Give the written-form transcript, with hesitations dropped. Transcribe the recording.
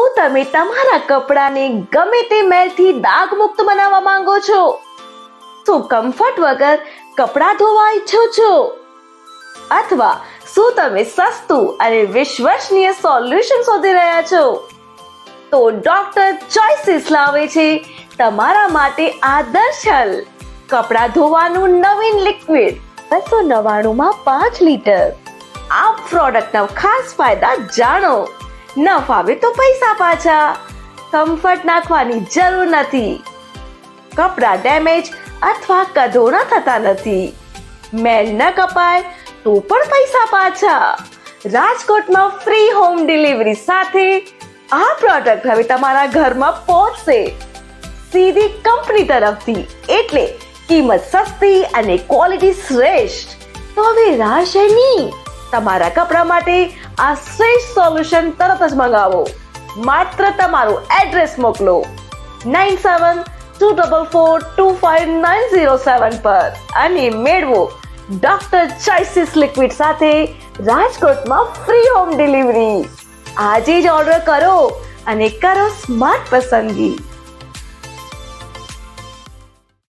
શું તમે તમારા કપડાને ગમે તે મેલથી દાગ મુક્ત બનાવવા માંગો છો? શું કમ્ફર્ટ વગર કપડાં ધોવા ઈચ્છો છો? અથવા શું તમે સસ્તું અને વિશ્વસનીય સોલ્યુશન શોધી રહ્યા છો? તો ડોક્ટર ચોઇસીસ લાવે છે તમારા માટે આદર્શ હલ. કપડાં ધોવાનું નવીન લિક્વિડ 299 માં 5 લીટર. આ પ્રોડક્ટના ખાસ ફાયદા જાણો. ન ફાવે તો પૈસા પાછા. કમ્ફર્ટ નાખવાની જરૂર નથી. કપડાં ડેમેજ અથવા કદોણા થતા નથી. મેલ ન કપાય તો પણ પૈસા પાછા. રાજકોટમાં ફ્રી હોમ ડિલિવરી સાથે આ પ્રોડક્ટ હવે તમારા ઘરમાં પહોંચશે સીધી કંપની તરફથી. એટલે કિંમત સસ્તી અને ક્વોલિટી શ્રેષ્ઠ. તો હવે રાહ શેની? તમારા કપડા માટે આ શ્રેષ્ઠ સોલ્યુશન તરત જ મંગાવો. માત્ર તમારું એડ્રેસ મોકલો 9724425907 પર અને મેળવો ડોક્ટર ચોઇસીસ લિક્વિડ સાથે રાજકોટમાં ફ્રી હોમ ડિલિવરી. આજે જ ઓર્ડર કરો અને કરો સ્માર્ટ પસંદગી.